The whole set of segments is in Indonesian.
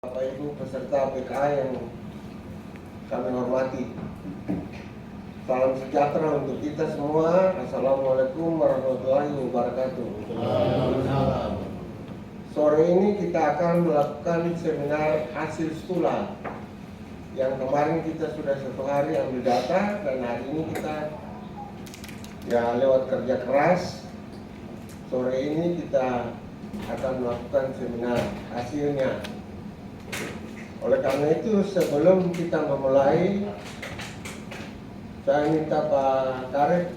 Bapak Ibu peserta PKA yang kami hormati. Salam sejahtera untuk kita semua. Assalamualaikum warahmatullahi wabarakatuh. Sore ini kita akan melakukan seminar hasil stula. Yang kemarin kita sudah 1 hari ambil data, dan hari ini kita lewat kerja keras. Sore ini kita akan melakukan seminar hasilnya. Oleh karena itu, sebelum kita memulai, saya minta Pak Karet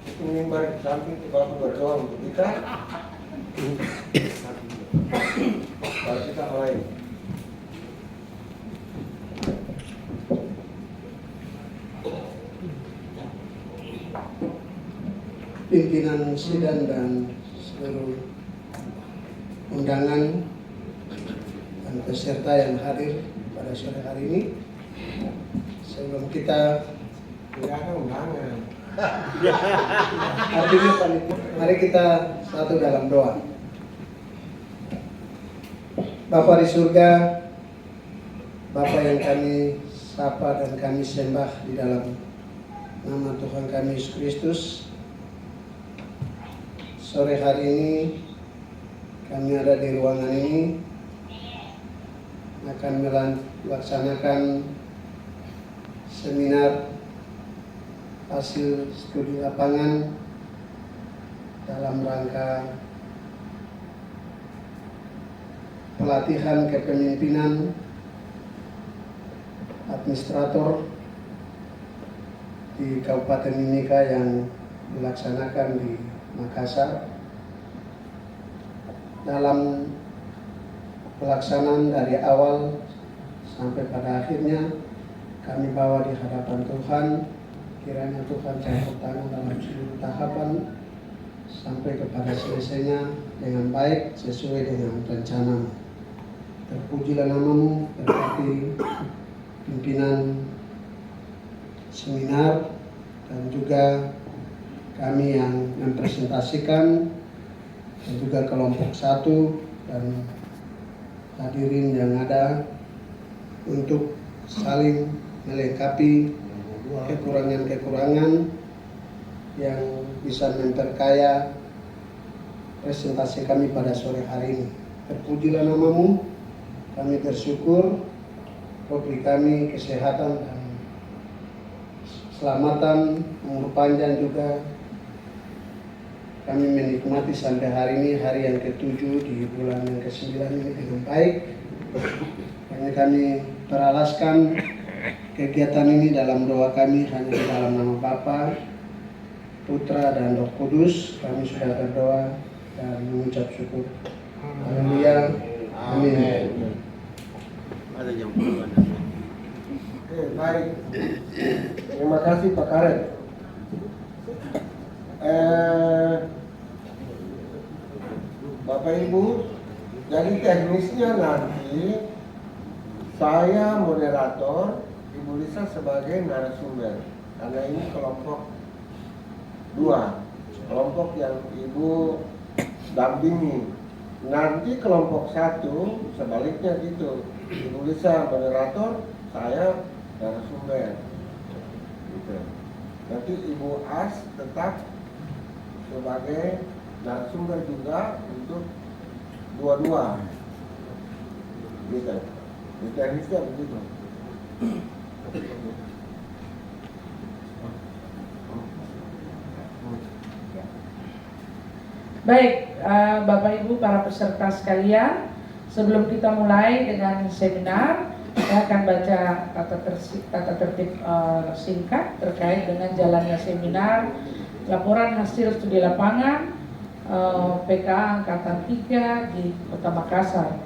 itu mimbar di samping Bapak berdoa untuk kita. Baru kita mulai. Pimpinan sidang dan seluruh undangan dan peserta yang hadir pada sore hari ini, sebelum kita Tidak ada undangan. artinya panitia, mari kita satu dalam doa. Bapa di surga, Bapa yang kami sapa dan kami sembah di dalam nama Tuhan kami Yesus Kristus, sore hari ini kami ada di ruangan ini akan melaksanakan seminar hasil studi lapangan dalam rangka pelatihan kepemimpinan administrator di Kabupaten Mimika yang dilaksanakan di Makassar. Dalam pelaksanaan dari awal sampai pada akhirnya kami bawa di hadapan Tuhan, kiranya Tuhan campur tangan dalam seluruh tahapan sampai kepada selesainya dengan baik sesuai dengan rencana. Terpujilah namamu, berkati pimpinan seminar dan juga kami yang mempresentasikan dan juga kelompok 1 dan hadirin yang ada, untuk saling melengkapi kekurangan-kekurangan yang bisa memperkaya presentasi kami pada sore hari ini. Terpujilah namamu, kami bersyukur, beri kami kesehatan dan keselamatan, umur panjang juga. Kami menikmati sampai hari ini, hari yang ke-7 di bulan yang ke-9 ini dengan baik. Kami beralaskan kegiatan ini dalam doa kami hanya di dalam nama Bapa, Putra dan Roh Kudus. Kami sudah berdoa dan mengucap syukur. Haleluya. Amin. Ada yang perlu. Oke, baik. Terima kasih Pak Karet. Bapak Ibu, jadi teknisnya nanti saya moderator, Ibu Lisa sebagai narasumber, karena ini kelompok 2, kelompok yang Ibu dampingi. Nanti kelompok 1 sebaliknya gitu, Ibu Lisa moderator, saya narasumber gitu. Nanti Ibu As tetap sebagai narasumber juga untuk dua-dua gitu. Di teknisnya begitu. Baik, Bapak Ibu para peserta sekalian, sebelum kita mulai dengan seminar, saya akan baca tata tertib singkat terkait dengan jalannya seminar laporan hasil studi lapangan PKA Angkatan 3 di Kota Makassar.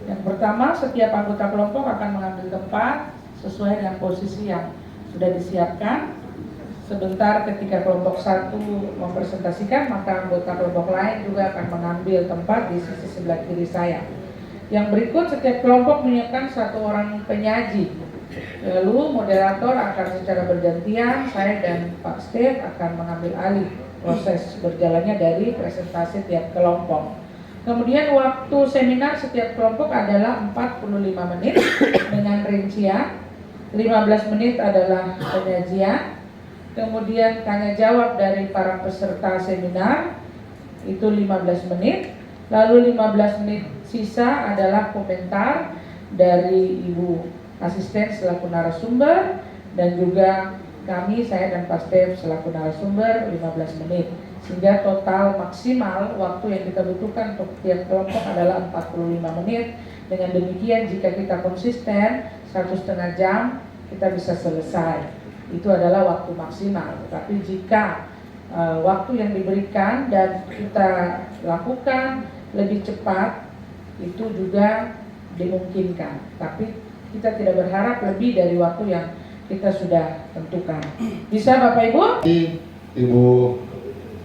Yang pertama, setiap anggota kelompok akan mengambil tempat sesuai dengan posisi yang sudah disiapkan. Sebentar ketika kelompok 1 mempresentasikan, maka anggota kelompok lain juga akan mengambil tempat di sisi sebelah kiri saya. Yang berikut, setiap kelompok menyiapkan 1 orang penyaji. Lalu moderator akan secara bergantian, saya dan Pak Steve akan mengambil alih proses berjalannya dari presentasi tiap kelompok. Kemudian waktu seminar setiap kelompok adalah 45 menit dengan rincian. 15 menit adalah penyajian. Kemudian tanya jawab dari para peserta seminar itu 15 menit. Lalu 15 menit sisa adalah komentar dari Ibu Asisten selaku narasumber dan juga kami, saya dan Pak Stef selaku narasumber 15 menit. Sehingga total maksimal waktu yang kita butuhkan untuk tiap kelompok adalah 45 menit. Dengan demikian jika kita konsisten 1,5 jam kita bisa selesai. Itu adalah waktu maksimal. Tapi jika waktu yang diberikan dan kita lakukan lebih cepat itu juga dimungkinkan. Tapi kita tidak berharap lebih dari waktu yang kita sudah tentukan. Bisa Bapak Ibu? Ibu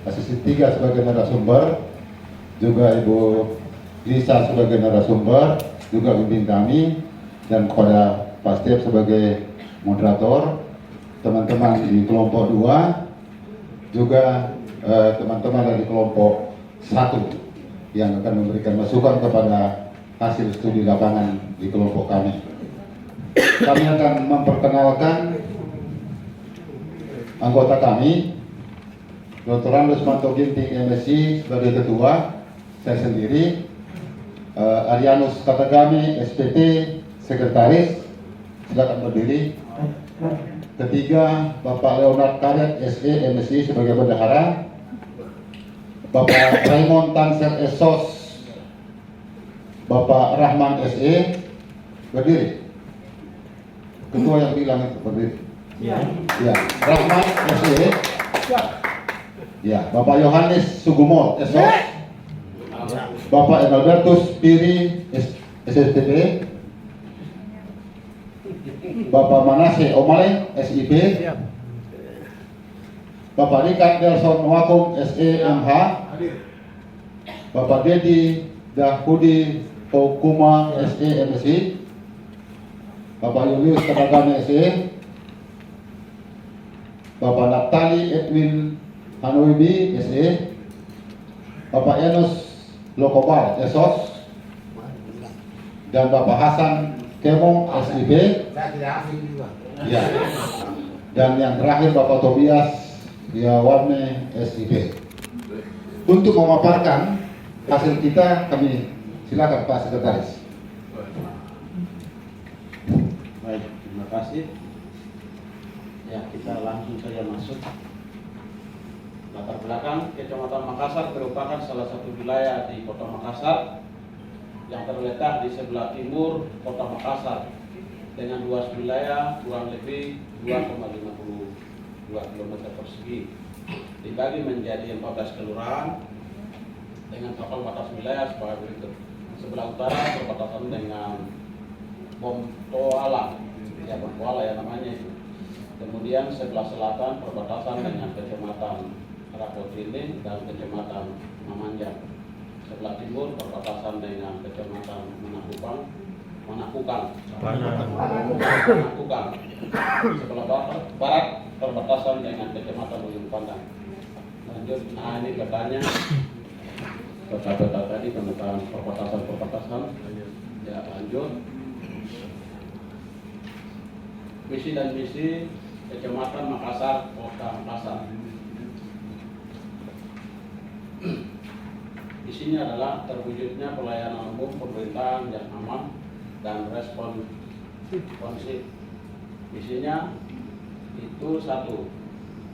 Asisten 3 sebagai narasumber, juga Ibu Lisa sebagai narasumber, juga pemimpin kami, dan kepada Pak Stef sebagai moderator, teman-teman di kelompok 2, juga teman-teman dari kelompok 1 yang akan memberikan masukan kepada hasil studi lapangan di kelompok kami. Kami akan memperkenalkan anggota kami, Dr. Andus Manto Ginting MSc sebagai ketua, saya sendiri, Arianus Katagami SPT sekretaris, silakan berdiri. Ketiga, Bapak Leonard Karet SE MSc sebagai bendahara, Bapak Raymond Tanser Esos, Bapak Rahman SE, berdiri. Ketua yang bilang itu berdiri. Ya, Rahman SE. Ya, Bapak Yohanes Sugumo Esos, Bapak Enalbertus Piri SSTP, Bapak Manase Omale SIP, Bapak Rikan Nelson Wakum SEMH, Bapak Dedi Dahudi Tokuma SEMSI, Bapak Julius Katagami SE, Bapak Naftali Edwin Hanoibi SE, Bapak Yanus Lokobal Esos, dan Bapak Hasan Kemong SIP. Ya. Dan yang terakhir Bapak Tobias Yawarne SIP. Untuk memaparkan hasil kita, kami silakan Pak Sekretaris. Baik, terima kasih. Ya, kita langsung saja masuk. Latar belakang, Kecamatan Makassar merupakan salah satu wilayah di Kota Makassar yang terletak di sebelah timur Kota Makassar dengan luas wilayah kurang lebih 2,52 km persegi, dibagi menjadi 14 kelurahan dengan total batas wilayah sebagai berikut. Sebelah utara berbatasan dengan Bontoala, ya Bontoala ya namanya itu. Kemudian sebelah selatan perbatasan dengan Kecamatan Rapotining dan Kecamatan Mamanjang. Sebelah timur perbatasan dengan Kecamatan Manakukan. Sebelah barat perbatasan dengan Kecamatan Ujung Pandang. Lanjut, nah ini petanya. Peta tadi pemetaan perbatasan. Ya lanjut. Visi dan misi Kecamatan Makassar, Kota Makassar. Isinya adalah terwujudnya pelayanan umum pemerintahan yang aman dan responsif. Isinya itu satu,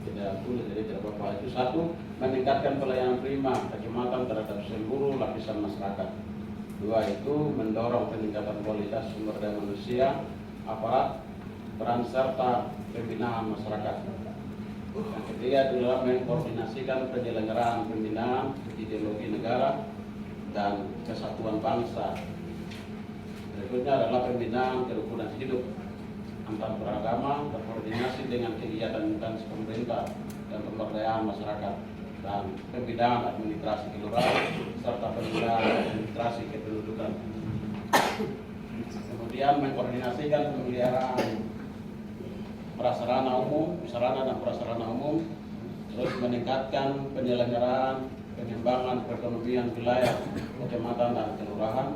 tidak tulis jadi tidak apa-apa, itu satu, meningkatkan pelayanan prima kecamatan terhadap seluruh lapisan masyarakat. Dua, itu mendorong peningkatan kualitas sumber daya manusia, aparat, peran serta pembinaan masyarakat. Yang ketiga adalah mengkoordinasikan penyelenggaraan pembinaan ideologi negara dan kesatuan bangsa. Berikutnya adalah pembinaan kerukunan hidup antar beragama, berkoordinasi dengan kegiatan instansi pemerintah dan pemberdayaan masyarakat, dan pembinaan administrasi kelurahan serta pembinaan administrasi kependudukan. Kemudian mengkoordinasikan pemeliharaan sarana dan prasarana umum, terus meningkatkan penyelenggaraan pengembangan perekonomian wilayah, kecamatan dan kelurahan,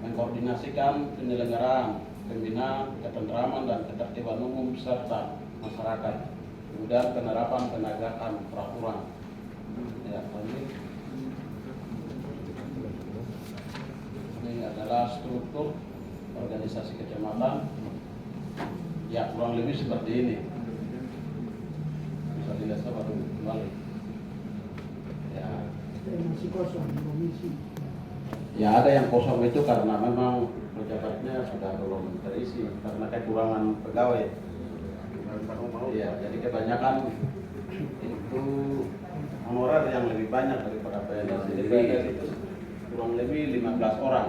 mengkoordinasikan penyelenggaraan pembinaan, ketentraman dan ketertiban umum serta masyarakat, kemudian penerapan penegakan peraturan. Ya, ini adalah struktur organisasi kecamatan. Ya, kurang lebih seperti ini. Bisa dilihat baru kembali. Ya. Masih kosong komisi. Ya, ada yang kosong itu karena memang pejabatnya sudah belum terisi karena kekurangan pegawai. Ya, jadi kebanyakan itu honorer yang lebih banyak daripada PNS. Jadi PNS itu kurang lebih 15 orang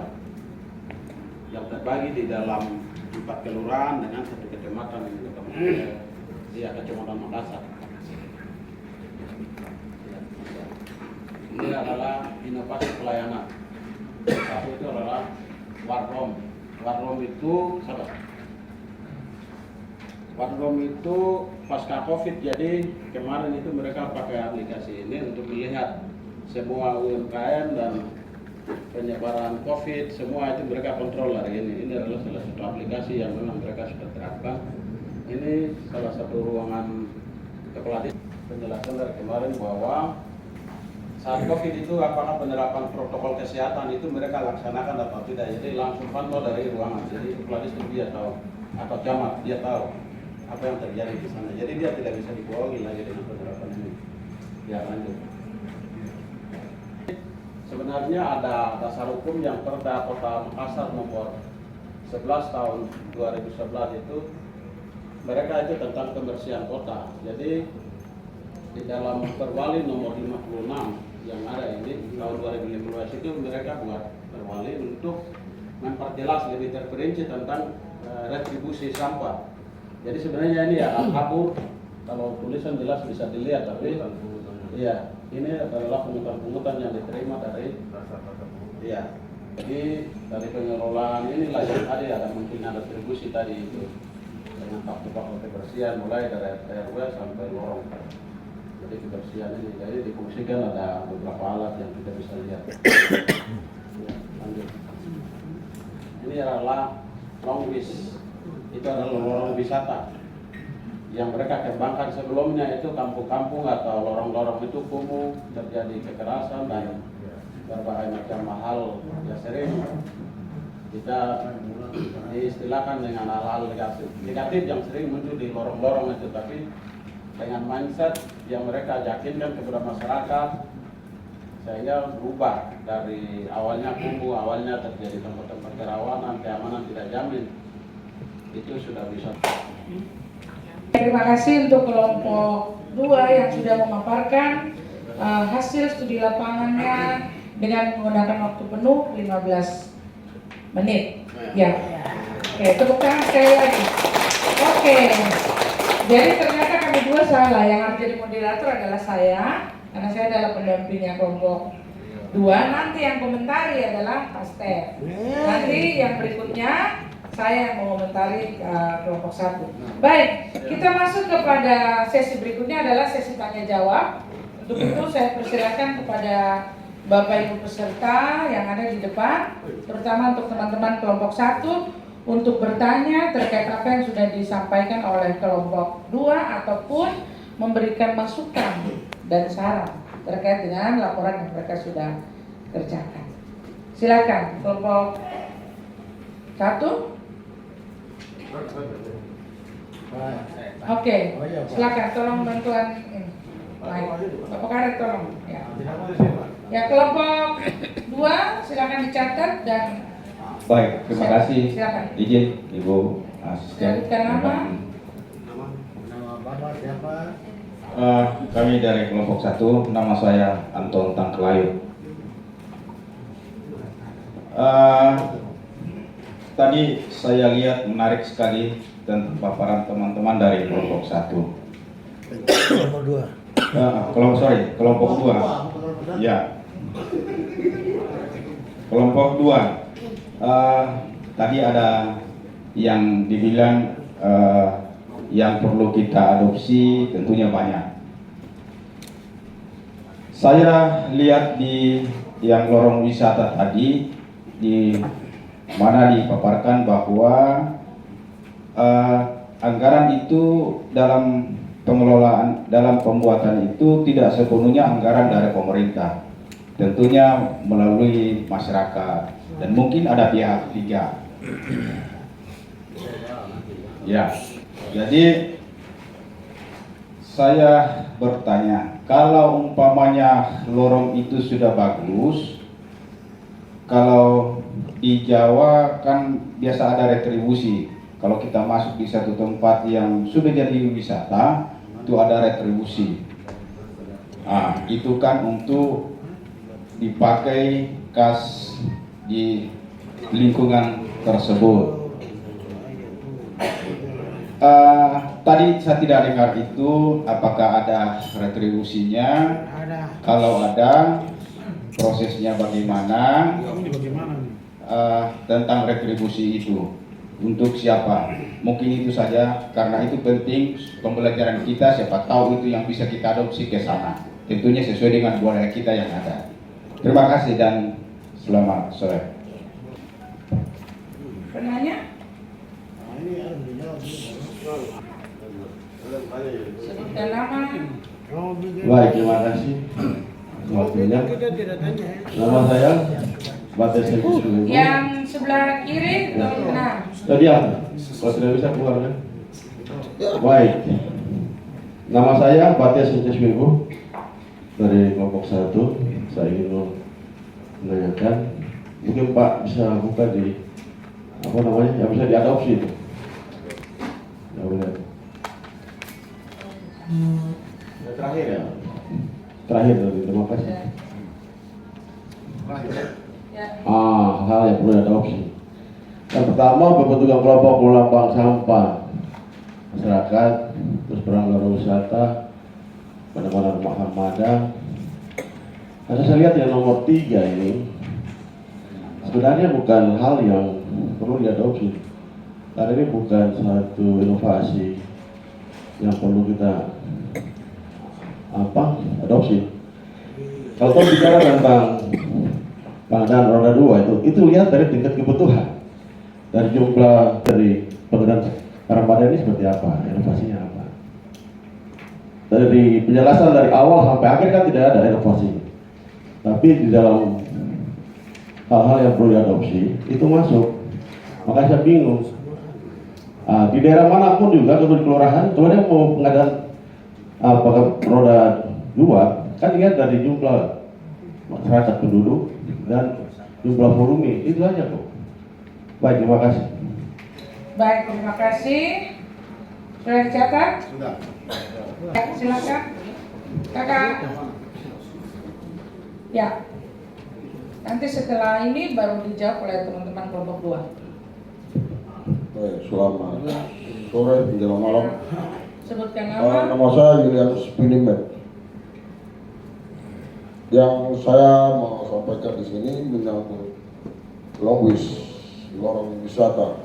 yang terbagi di dalam 4 kelurahan dengan 1 kecamatan di Kecamatan Makassar. Ini adalah inovasi pelayanan. Satu itu adalah Warrom. Warrom itu Warrom itu pasca COVID, jadi kemarin itu mereka pakai aplikasi ini untuk melihat semua UMKM dan penyebaran COVID, semua itu mereka kontrol hari ini. Ini adalah salah satu aplikasi yang memang mereka sudah terapkan. Ini salah satu ruangan kepala desa penjelasan dari kemarin bahwa saat COVID itu apakah penerapan protokol kesehatan itu mereka laksanakan atau tidak. Jadi langsung pantau dari ruangan. Jadi kepala desa dia tahu, atau camat dia tahu apa yang terjadi di sana. Jadi dia tidak bisa dibohongi lagi dengan penerapan ini. Ya, lanjut. Sebenarnya ada dasar hukum yang Perda Kota Makassar nomor 11 tahun 2011 itu mereka itu tentang kebersihan kota. Jadi di dalam Perwali nomor 56 yang ada ini tahun 2015 itu mereka buat Perwali untuk memperjelas lebih terperinci tentang retribusi sampah. Jadi sebenarnya ini ya kabur, kalau tulisan jelas bisa dilihat, tapi iya, ini adalah pungutan-pungutan yang diterima dari jadi dari pengelolaan inilah yang ada mungkin retribusi tadi itu dengan faktor kebersihan mulai dari RW sampai lorong. Jadi kebersihan ini, jadi difungsikan ada beberapa alat yang kita bisa lihat. Ya, lanjut. Ini adalah Longwis. Itu adalah lorong wisata yang mereka kembangkan. Sebelumnya itu kampung-kampung atau lorong-lorong itu kumuh, terjadi kekerasan dan berbagai macam hal yang sering kita diistilahkan dengan hal-hal negatif yang sering muncul di lorong-lorong itu. Tapi dengan mindset yang mereka yakinkan kepada masyarakat sehingga berubah dari awalnya kumuh, awalnya terjadi tempat-tempat kerawanan, keamanan tidak jamin, itu sudah bisa. Terima kasih untuk kelompok 2 yang sudah memaparkan hasil studi lapangannya dengan menggunakan waktu penuh 15 menit. Ya. Oke, tepuk tangan sekali lagi. Oke. Jadi ternyata kami 2 salah. Yang harus jadi moderator adalah saya, karena saya adalah pendampingnya kelompok 2. Nanti yang komentari adalah Pastor. Nanti yang berikutnya saya yang mengomentari kelompok 1. Baik, kita masuk kepada sesi berikutnya adalah sesi tanya jawab. Untuk itu saya persilakan kepada Bapak Ibu peserta yang ada di depan, terutama untuk teman-teman kelompok 1 untuk bertanya terkait apa yang sudah disampaikan oleh kelompok 2 ataupun memberikan masukan dan saran terkait dengan laporan yang mereka sudah kerjakan. Silakan kelompok 1. Oke, silakan tolong bantuan ini. Baik, Bapak Karet tolong. Ya, kelompok 2 silakan dicatat dan. Baik, terima kasih. Silakan. Izin Ibu Asisten. Sebutkan nama. Nama Bapak siapa? Kami dari kelompok 1, nama saya Anton Tangkelayu. Tadi saya lihat menarik sekali tentang paparan teman-teman dari kelompok 1. Kelompok 2. Kelompok 2. Ya. Kelompok 2. Tadi ada yang dibilang yang perlu kita adopsi tentunya banyak. Saya lihat di yang lorong wisata tadi, di mana dipaparkan bahwa anggaran itu dalam pengelolaan, dalam pembuatan itu tidak sepenuhnya anggaran dari pemerintah, tentunya melalui masyarakat dan mungkin ada pihak ketiga. Ya, jadi saya bertanya, kalau umpamanya lorong itu sudah bagus, kalau di Jawa kan biasa ada retribusi. Kalau kita masuk di satu tempat yang sudah jadi wisata, itu ada retribusi. Nah, itu kan untuk dipakai kas di lingkungan tersebut. Tadi saya tidak dengar itu, apakah ada retribusinya? Kalau ada, prosesnya bagaimana? Tentang retribusi itu untuk siapa? Mungkin itu saja, karena itu penting pembelajaran kita, siapa tahu itu yang bisa kita adopsi ke sana. Tentunya sesuai dengan budaya kita yang ada. Terima kasih dan selamat sore. Penanya? Sebutkan nama. Baik, terima kasih waktunya. Nama saya Bates Sekutu. Yang sebelah kiri, nah. Tadi apa? Kalau tidak bisa keluar kan? Baik. Nama saya Bates Sekutu dari kelompok 1. Saya ingin menanyakan, mungkin Pak bisa buka di apa namanya, yang bisa diadopsi itu. Ya boleh. Terakhir ya. Terakhir tadi, terima kasih. Ya. Hal yang perlu diadopsi. Yang pertama, pembentukan kelompok pengelola bank sampah masyarakat, terus pengelola wisata, mana-mana rumah armada. Nah, saya lihat yang nomor 3 ini sebenarnya bukan hal yang perlu diadopsi, karena ini bukan satu inovasi yang perlu kita adopsi. Kalau kita bicara tentang pengadaan roda 2 itu lihat dari tingkat kebutuhan, dari jumlah dari pengadaan armada ini seperti apa, inovasinya apa. Dari penjelasan dari awal sampai akhir kan tidak ada inovasi, tapi di dalam hal-hal yang perlu diadopsi itu masuk. Makanya saya bingung. Di daerah manapun juga, kalau di kelurahan, kalau dia mau pengadaan roda 2, kan lihat dari jumlah masyarakat penduduk dan jumlah volume, itu aja kok. Baik, terima kasih. Baik, terima kasih. Sudah dicatat? Sudah. Ya, silakan. Kakak. Ya. Nanti setelah ini baru dijawab oleh teman-teman kelompok 2. Baik, selamat sore menjelang malam. Sebutkan nama. Nama saya Julianus Pinimet. Yang saya mau sampaikan di sini menyangkut lorong wisata.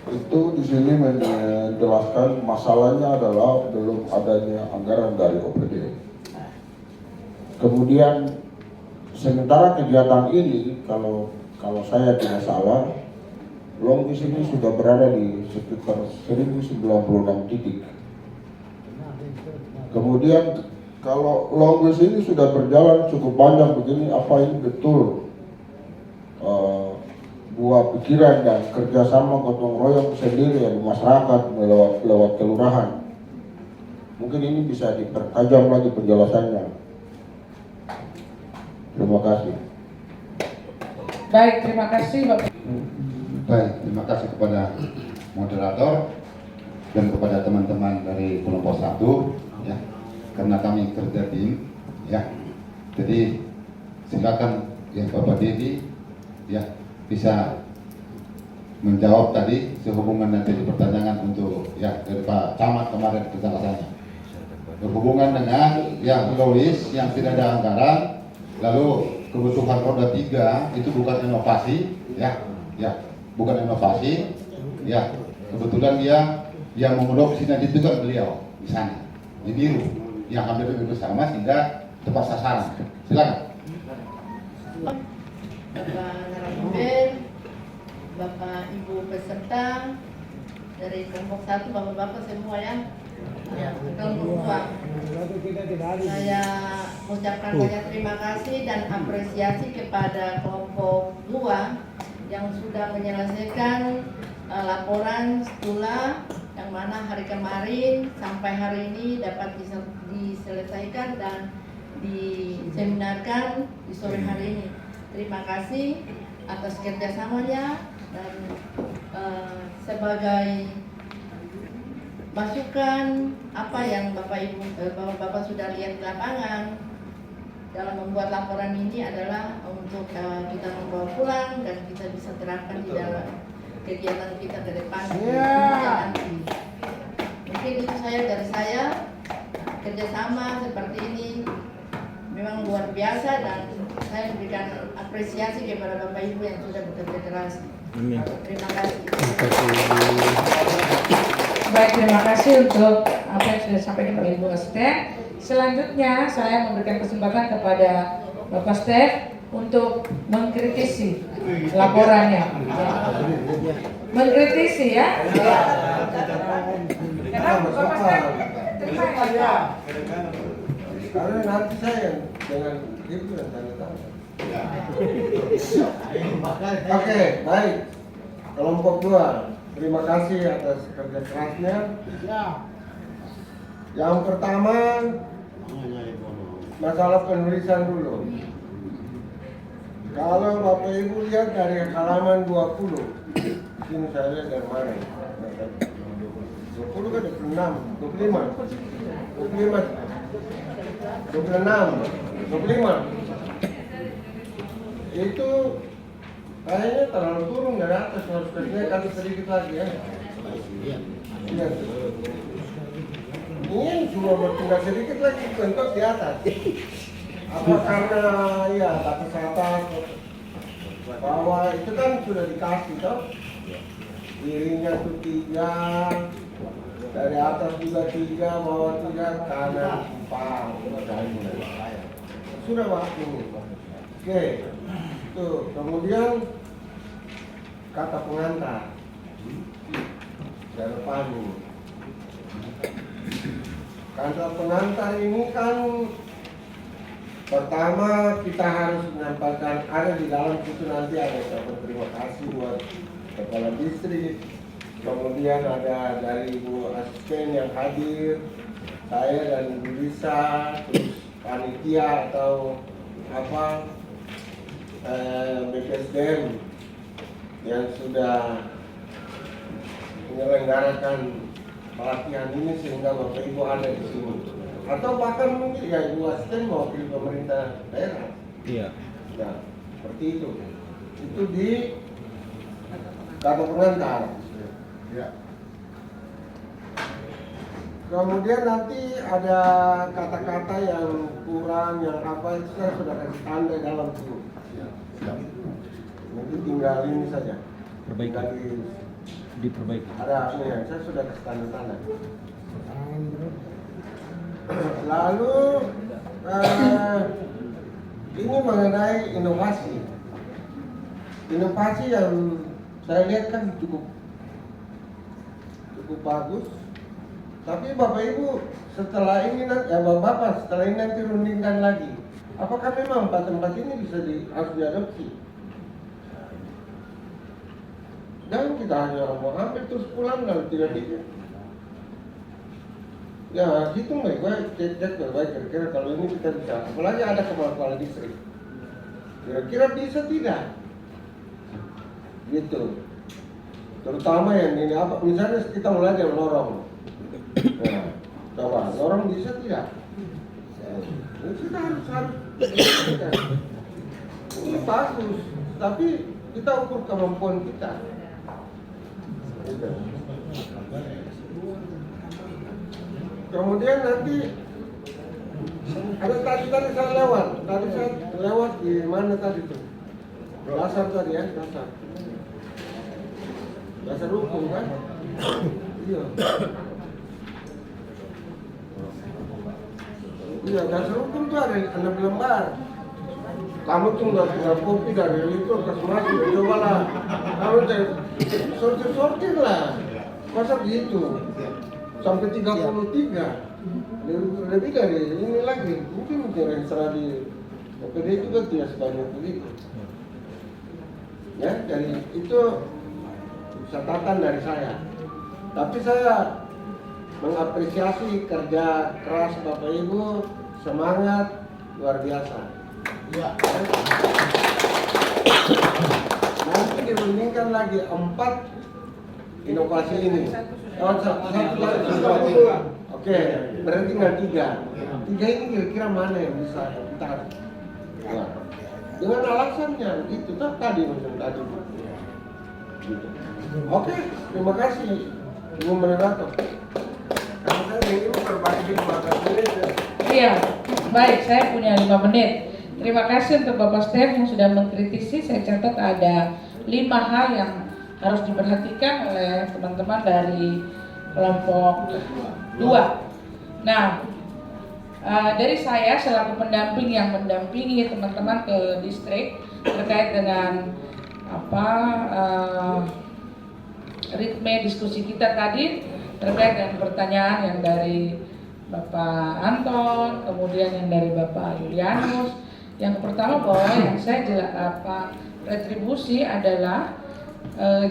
Itu di sini menjelaskan masalahnya adalah belum adanya anggaran dari OPD. Kemudian sementara kegiatan ini kalau saya tidak salah, Longbis ini sudah berada di sekitar 1096 titik. Kemudian kalau Longbis ini sudah berjalan cukup banyak begini, apa ini betul buah pikiran dan kerjasama gotong royong sendiri ya di masyarakat lewat kelurahan? Mungkin ini bisa dipertajam lagi penjelasannya. Terima kasih. Baik, terima kasih Bapak. Baik, terima kasih kepada moderator dan kepada teman-teman dari kelompok 1 ya, karena kami kerja tim ya. Jadi silakan ya Bapak Dedi ya bisa menjawab tadi sehubungan nanti di pertanyaan untuk ya dari Pak Camat kemarin penjelasannya berhubungan dengan yang logis yang tidak ada anggaran, lalu kebutuhan roda 3 itu bukan inovasi ya bukan inovasi ya, kebetulan dia yang mengadopsi dan itu kan beliau di sana di biru yang hampir bersama, sehingga tepat sasaran. Silakan. Bapak narasumber, Bapak Ibu peserta dari kelompok 1, Bapak-bapak semua ya. Ya, kelompok 2. Saya mengucapkan banyak terima kasih dan apresiasi kepada kelompok 2 yang sudah menyelesaikan laporan stula yang mana hari kemarin sampai hari ini dapat diselesaikan dan diseminarkan di sore hari ini. Terima kasih atas kerjasamanya dan sebagai masukan apa yang Bapak sudah lihat di lapangan dalam membuat laporan ini adalah untuk kita membawa pulang dan kita bisa terapkan di dalam kegiatan kita ke depan. Mungkin itu dari saya kerjasama seperti ini memang luar biasa dan saya memberikan apresiasi kepada Bapak Ibu yang sudah bekerja keras. Terima kasih. Baik, terima kasih untuk apa yang sudah disampaikan oleh Ibu Stef. Selanjutnya saya memberikan kesempatan kepada Bapak Stef untuk mengkritisi laporannya. Mengkritisi ya. Kenapa Bapak Stef? Terima kasih. Karena nanti saya dengan itu yang tanda tangan. Oke, baik. Kelompok 2, terima kasih atas kerja kerasnya. Yang pertama, masalah penulisan dulu. Kalau Bapak Ibu lihat dari halaman 20, ini saya lihat dari mana? 20 ke 26, 25 itu kayaknya terlalu turun dari atas, harus dinaikkan sedikit lagi ya. Iya. Ini cuma bertingkat sedikit lagi bentuk di atas. Apa karena ya batas atas bawah itu kan sudah dikasih toh. Kirinya itu 3, dari atas juga 3, bawah 3, kanan 4. Sudah waktu ini. Oke, tuh kemudian kata pengantar dari depan ini. Kata pengantar ini kan pertama kita harus menyampaikan, ada di dalam situ nanti ada ucapan terima kasih buat kepala distrik, kemudian ada dari Ibu Asisten yang hadir, saya dan Bu Lisa, terus panitia atau apa BPSDM yang sudah menyelenggarakan pelatihan ini sehingga Bapak Ibu ada di sini, atau bahkan mungkin ya Ibu Asisten mewakili pemerintah daerah. Iya. Nah, seperti itu. Itu di kata pengantar. Ya. Kemudian nanti ada kata-kata yang kurang, yang apa itu saya sudah kasih tanda dalam sini. Mungkin tinggal ini saja. Diperbaiki. Ada ya, saya sudah kasih tanda-tanda. Lalu ini mengenai inovasi. Inovasi yang saya lihat kan cukup bagus. Tapi Bapak Ibu setelah ini Bapak setelah ini nanti rundingkan lagi. Apakah memang tempat ini bisa harus diadopsi? Dan kita hanya mau ambil terus pulang lalu tidak bisa. Ya hitung baik-baik, cek baik-baik kira-kira kalau ini kita bisa. Apalagi ada kepala distrik. Kira-kira bisa tidak? Gitu. Terutama yang ini apa? Misalnya kita mulai dari lorong. Nah, coba lorong bisa tidak? Kita harus ini bagus, tapi kita ukur kemampuan kita. Gitu. Kemudian nanti ada tadi saya lewat di mana tadi tuh? Dasar tadi ya, dasar hukum kan? Iya. Iya, dasar hukum tuh ada 6 lembar. Kamu tuh nggak punya kopi dari itu ke semasi, cobalah. Kamu sortir lah. Masa gitu? Sampai 33. Lebih dari ini lagi. Mungkin registrasi di OPD juga tidak sebanyak begitu. Ya, dari itu catatan dari saya. Tapi saya mengapresiasi kerja keras Bapak Ibu, semangat luar biasa. Ya. Nanti dirundingkan lagi 4 inovasi ini. Satu lagi. Oke, berarti tinggal 3. 3 ini kira-kira mana yang bisa ditarik? Ya. Dengan alasannya itu tadi macam tadi. Gitu. Oke, terima kasih Ibu Moderator. Karena saya ingin berbagi 15 menit ya. Iya, baik, saya punya 5 menit. Terima kasih untuk Bapak Stef yang sudah mengkritisi. Saya catat ada 5 hal yang harus diperhatikan oleh teman-teman dari kelompok 2. Nah, dari saya selaku pendamping yang mendampingi teman-teman ke distrik terkait dengan ritme diskusi kita tadi terkait dengan pertanyaan yang dari Bapak Anton, kemudian yang dari Bapak Julianus. Yang pertama bahwa yang saya retribusi adalah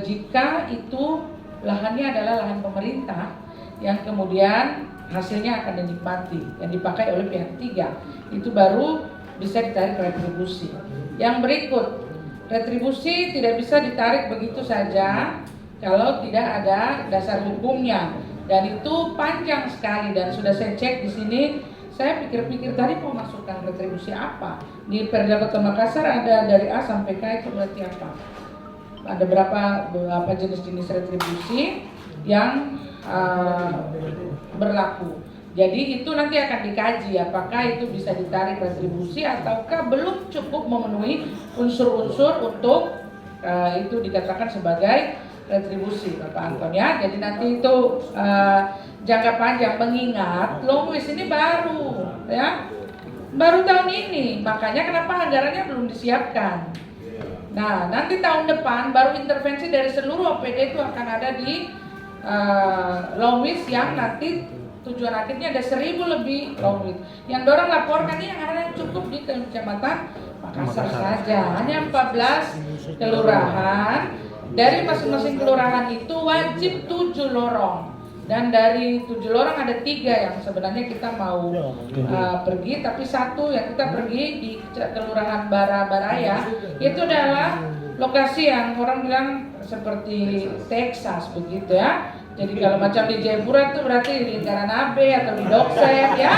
jika itu lahannya adalah lahan pemerintah yang kemudian hasilnya akan dinikmati, yang dipakai oleh pihak ketiga, itu baru bisa ditarik retribusi. Yang berikut, retribusi tidak bisa ditarik begitu saja kalau tidak ada dasar hukumnya, dan itu panjang sekali. Dan sudah saya cek di sini, saya pikir-pikir tadi mau masukkan retribusi apa di Perda Kota Makassar, ada dari A sampai K, itu berarti apa? Ada berapa jenis-jenis retribusi yang berlaku. Jadi itu nanti akan dikaji apakah itu bisa ditarik retribusi ataukah belum cukup memenuhi unsur-unsur untuk itu dikatakan sebagai retribusi, Bapak Anton ya. Jadi nanti itu jangka panjang, mengingat Longwis ini baru ya, baru tahun ini, makanya kenapa anggarannya belum disiapkan. Nah, nanti tahun depan baru intervensi dari seluruh OPD itu akan ada di Longwis yang nanti tujuan akhirnya ada 1000 lebih Longwis. Yang dorang laporkan ini yang ada cukup di Kecamatan Makassar saja, hanya 14 kelurahan. Dari masing-masing kelurahan itu wajib 7 lorong. Dan dari 7 lorong ada 3 yang sebenarnya kita mau pergi, tapi 1 yang kita pergi di Kelurahan Baraya itu adalah lokasi yang orang bilang seperti Texas begitu ya. Jadi kalau macam di Jayapura itu berarti di lingkaran AB atau di Doksep ya.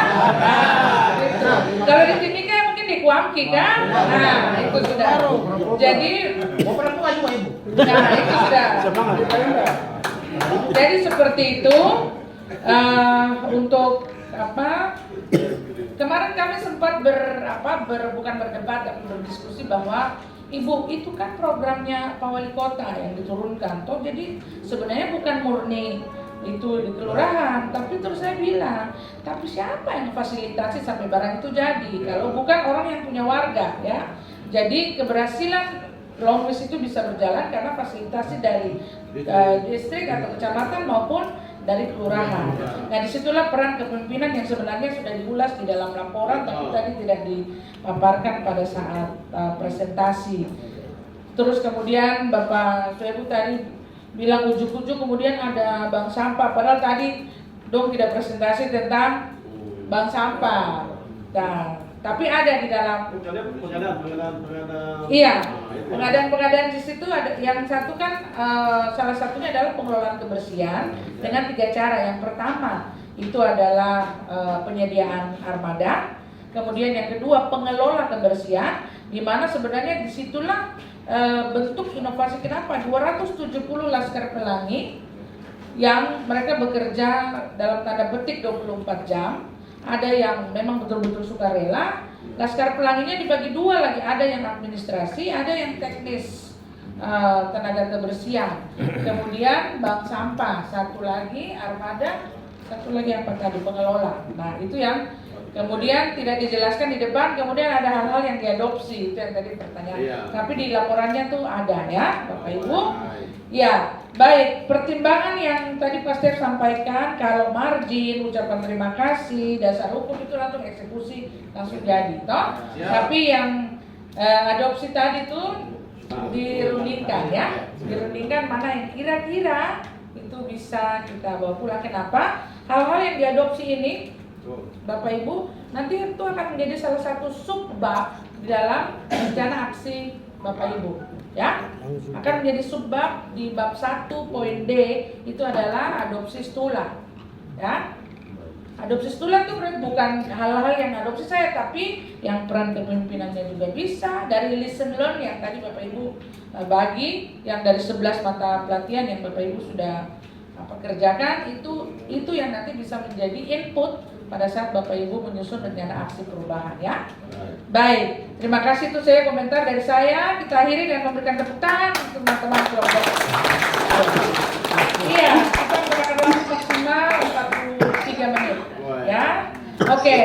Gitu. Kalau di Timika mungkin di Kuamki kan. Nah itu sudah. Jadi nah itu sudah. Jadi seperti itu untuk kemarin kami sempat bukan berdebat tapi berdiskusi bahwa Ibu itu kan programnya Pak Wali Kota yang diturunkan toh, jadi sebenarnya bukan murni itu di kelurahan, tapi terus saya bilang, tapi siapa yang fasilitasi sampai barang itu jadi kalau bukan orang yang punya warga ya. Jadi keberhasilan Longwis itu bisa berjalan karena fasilitasi dari distrik atau kecamatan maupun dari kelurahan. Nah disitulah peran kepemimpinan yang sebenarnya sudah diulas di dalam laporan, tapi tadi tidak dipaparkan pada saat presentasi. Terus kemudian Bapak Soebu tadi bilang ujuk-ujuk kemudian ada bank sampah, padahal tadi dong tidak presentasi tentang bank sampah. Nah, tapi ada di dalam iya, pengadaan di situ ada yang satu kan salah satunya adalah pengelolaan kebersihan dengan 3 cara. Yang pertama itu adalah penyediaan armada, kemudian yang kedua pengelola kebersihan, di mana sebenarnya disitulah bentuk inovasi. Kenapa 270 laskar pelangi yang mereka bekerja dalam tanda petik 24 jam. Ada yang memang betul-betul sukarela. Laskar pelanginya dibagi 2 lagi, ada yang administrasi, ada yang teknis tenaga kebersihan. Kemudian bank sampah, satu lagi armada, satu lagi apa tadi pengelola. Nah itu yang Kemudian tidak dijelaskan di depan, kemudian ada hal-hal yang diadopsi, itu yang tadi pertanyaan. Iya. Tapi di laporannya tuh ada ya, Bapak Ibu. Ya, baik. Pertimbangan yang tadi Pak Stef sampaikan, kalau margin, ucapan terima kasih, dasar hukum itu langsung eksekusi, langsung jadi, toh. Siap. Tapi yang adopsi tadi tuh dirundingkan ya, dirundingkan mana yang kira-kira itu bisa kita bawa pulang. Kenapa? Hal-hal yang diadopsi ini, Bapak Ibu, nanti itu akan menjadi salah satu subbab di dalam rencana aksi Bapak Ibu, ya. Akan menjadi subbab di bab 1 poin D, itu adalah adopsi stula, ya. Adopsi stula itu bukan hal-hal yang adopsi saya, tapi yang peran kepemimpinannya juga bisa. Dari listen learn yang tadi Bapak Ibu bagi, yang dari 11 mata pelatihan yang Bapak Ibu sudah kerjakan, itu yang nanti bisa menjadi input pada saat Bapak Ibu menyusun rencana aksi perubahan, ya. Baik, terima kasih, itu saya komentar dari saya. Kita akhiri dengan memberikan tepuk tangan untuk teman-teman kelompok. Iya, kita menggunakan waktu maksimal 43 menit, ya. Oke,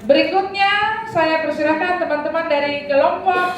berikutnya saya persilakan teman-teman dari kelompok